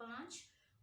5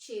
6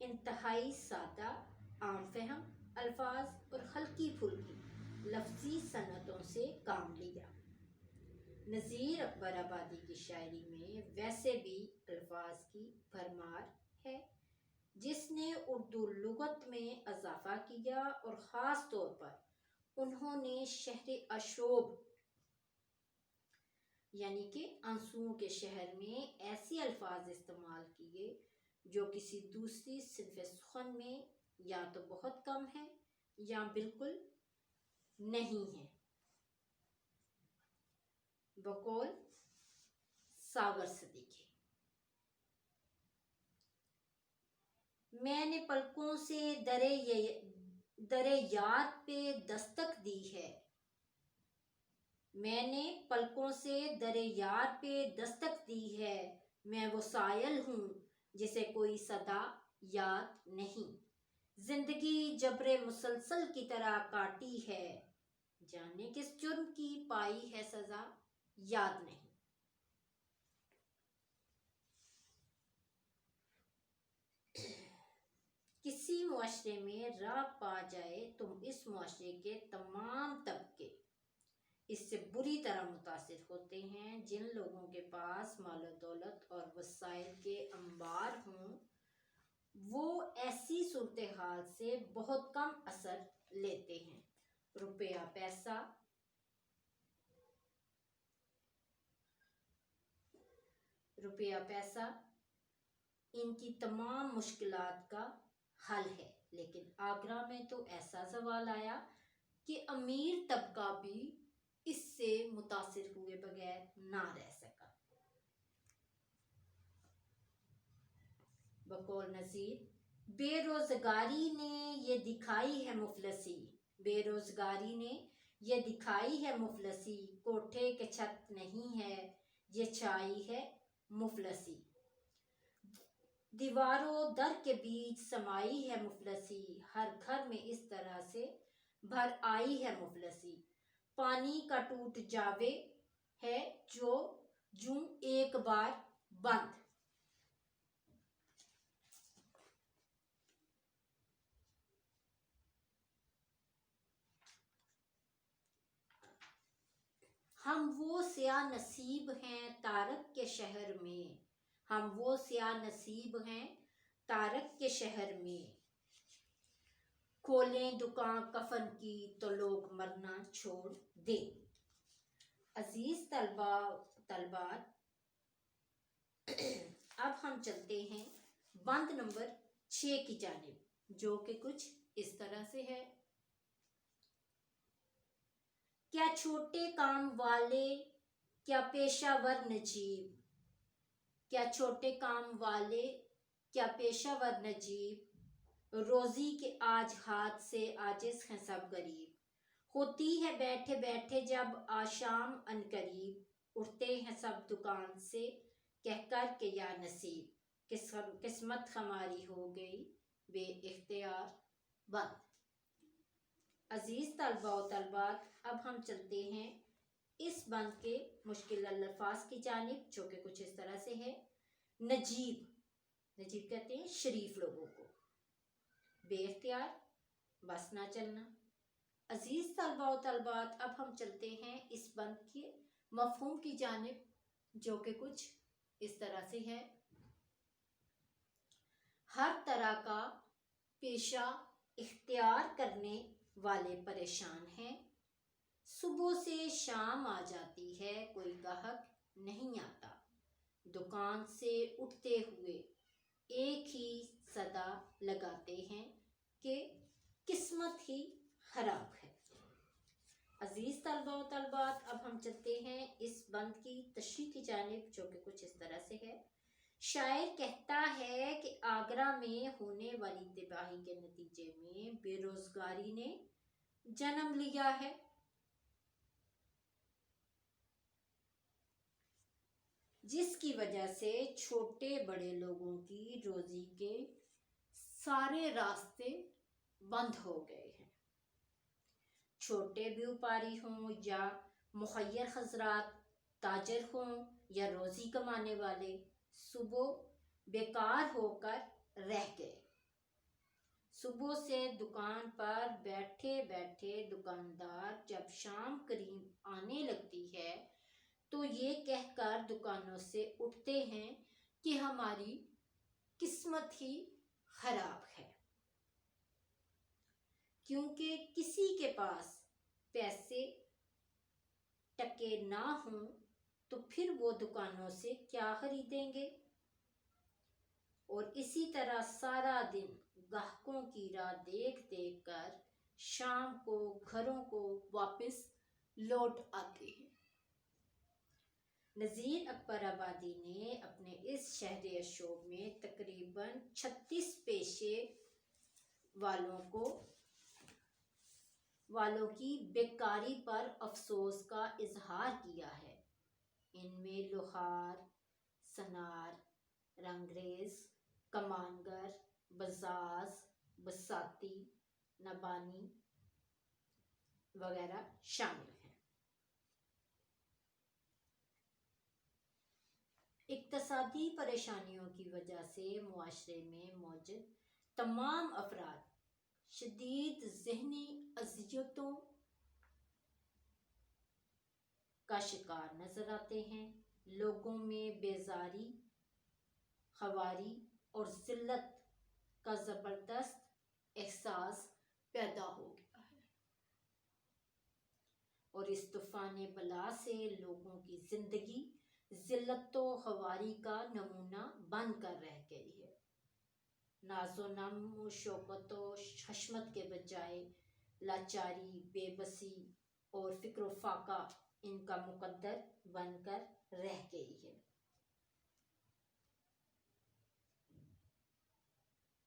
انتہائی سادہ عام فہم الفاظ اور ہلکی پھلکی لفظی صنعتوں سے کام لیا۔ نذیر اکبر آبادی کی شاعری میں ویسے بھی الفاظ کی بھرمار ہے، جس نے اردو لغت میں اضافہ کیا، اور خاص طور پر انہوں نے شہر اشوب یعنی کہ آنسوؤں کے شہر میں ایسے الفاظ استعمال کیے جو کسی دوسری صنف سخن میں یا تو بہت کم ہے یا بالکل نہیں ہے۔ بقول ساغر صدیقی: میں نے پلکوں سے در یار پہ دستک دی ہے، میں نے پلکوں سے در یار پہ دستک دی ہے، میں وہ سائل ہوں جسے کوئی صدا یاد نہیں، زندگی جبر مسلسل کی طرح کاٹی ہے، جانے کس جرم کی پائی ہے سزا یاد نہیں۔ کسی معاشرے میں راہ پا جائے تم اس معاشرے کے تمام طبقے اس سے بری طرح متاثر ہوتے ہیں۔ جن لوگوں کے پاس مال و دولت اور وسائل کے انبار ہوں وہ ایسی صورتحال سے بہت کم اثر لیتے ہیں۔ روپیہ پیسہ ان کی تمام مشکلات کا حل ہے، لیکن آگرہ میں تو ایسا زوال آیا کہ امیر طبقہ بھی اس سے متاثر ہوئے بغیر نہ رہ سکا۔ بقول نذیر: بے روزگاری نے یہ دکھائی ہے مفلسی، بے روزگاری نے یہ دکھائی ہے مفلسی، کوٹھے کے چھت نہیں ہے یہ چھائی ہے مفلسی، دیوار و در کے بیچ سمائی ہے مفلسی، ہر گھر میں اس طرح سے بھر آئی ہے مفلسی، پانی کا ٹوٹ جاوے ہے جو جوں ایک بار بند۔ ہم وہ سیاہ نصیب ہیں تارک کے شہر میں، ہم وہ سیاہ نصیب ہیں تارک کے شہر میں، کھولیں دکان کفن کی تو لوگ مرنا چھوڑ دیں۔ عزیز طلبات، اب ہم چلتے ہیں بند نمبر 6 کی جانب، جو کہ کچھ اس طرح سے ہے۔ کیا چھوٹے کام والے، کیا پیشہ ور نجیب، کیا چھوٹے کام والے، کیا پیشہ ور نجیب، روزی کے آج ہاتھ سے عاجز ہیں سب غریب، ہوتی ہے بیٹھے بیٹھے جب آشام عنقریب، اٹھتے ہیں سب دکان سے کہہ کر کہ یا نصیب، قسمت ہماری ہو گئی بے اختیار بند۔ عزیز طلباء و طالبات، اب ہم چلتے ہیں اس بند کے مشکل الفاظ کی جانب، جو کہ کچھ اس طرح سے ہے۔ نجیب کہتے ہیں شریف لوگوں کو، بے اختیار بس نہ چلنا۔ عزیز طلباء و طالبات، اب ہم چلتے ہیں اس بند کے مفہوم کی جانب، جو کہ کچھ اس طرح سے ہے۔ ہر طرح کا پیشہ اختیار کرنے والے پریشان ہیں، صبح سے شام آ جاتی ہے کوئی گاہک نہیں آتا، دکان سے اٹھتے ہوئے ایک ہی صدا لگاتے ہیں کہ قسمت ہی خراب ہے۔ عزیز طلباء و طالبات، اب ہم چلتے ہیں اس بند کی تشریح کی جانب، جو کہ کچھ اس طرح سے ہے۔ شاعر کہتا ہے کہ آگرہ میں ہونے والی تباہی کے نتیجے میں بے روزگاری نے جنم لیا ہے۔ جس کی وجہ سے چھوٹے بڑے لوگوں کی روزی کے سارے راستے بند ہو گئے ہیں۔ چھوٹے بیوپاری ہوں یا مخیر حضرات، تاجر ہوں یا روزی کمانے والے، صبح بیکار ہو کر رہ گئے۔ صبح سے دکان پر بیٹھے بیٹھے دکاندار جب شام قریب آنے لگتی ہے تو یہ کہہ کر دکانوں سے اٹھتے ہیں کہ ہماری قسمت ہی خراب ہے، کیونکہ کسی کے پاس پیسے ٹکے نہ ہوں تو پھر وہ دکانوں سے کیا خریدیں گے، اور اسی طرح سارا دن گاہکوں کی راہ دیکھ دیکھ کر شام کو گھروں کو واپس لوٹ آتے ہیں۔ نذیر اکبر آبادی نے اپنے اس شہر اشوب میں تقریباً 36 پیشے والوں کی بیکاری پر افسوس کا اظہار کیا ہے۔ ان میں لوہار، سنار، رنگریز، کمانگر، بزاز، بساتی، نبانی وغیرہ شامل ہیں۔ اقتصادی پریشانیوں کی وجہ سے معاشرے میں موجود تمام افراد شدید ذہنی اذیتوں کا شکار نظر آتے ہیں۔ لوگوں میں بیزاری، خواری اور ذلت کا زبردست احساس پیدا ہو گیا ہے، اور اس طوفان بلا سے لوگوں کی زندگی ذلت و خواری کا نمونہ بن کر رہ گئی ہے۔ ناز و نم و شوکت و حشمت کے بجائے لاچاری، بے بسی اور فکر و فاقہ ان کا مقدر بن کر رہ گئی ہے۔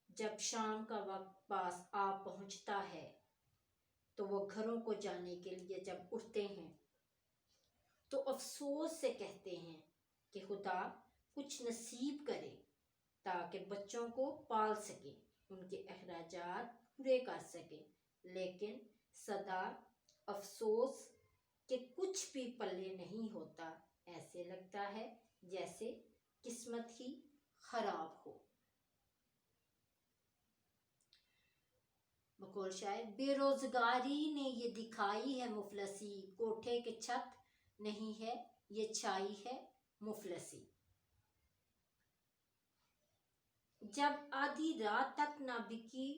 جب شام کا وقت پاس آ پہنچتا ہے تو وہ گھروں کو جانے کے لیے جب اٹھتے ہیں تو افسوس سے کہتے ہیں کہ خدا کچھ نصیب کرے تاکہ بچوں کو پال سکیں، ان کے اخراجات پورے کر سکیں، لیکن سدا افسوس کہ کچھ بھی پلے نہیں ہوتا، ایسے لگتا ہے جیسے قسمت ہی خراب ہو۔ بقول شاعر، بے روزگاری نے یہ دکھائی ہے مفلسی، کوٹھے کے چھت نہیں ہے یہ چھائی ہے مفلسی۔ جب آدھی رات تک نہ بکی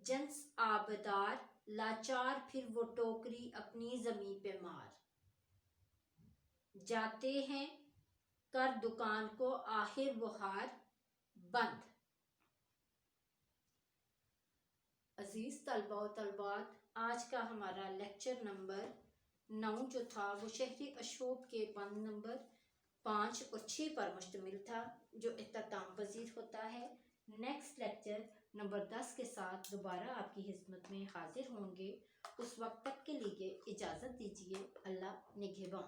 جنس آبدار، لاچار پھر وہ ٹوکری اپنی زمیں پہ مار۔ جاتے ہیں کر دکان کو آخر وہ ہار بند۔ عزیز طلباء و طالبات، آج کا ہمارا لیکچر نمبر 9 جو تھا وہ شہر اشوب کے بند نمبر 5 اور 6 پر مشتمل تھا، جو اختتام پذیر ہوتا ہے۔ نیکسٹ لیکچر نمبر 10 کے ساتھ دوبارہ آپ کی خدمت میں حاضر ہوں گے۔ اس وقت تک کے لیے اجازت دیجیے۔ اللہ نگہباں۔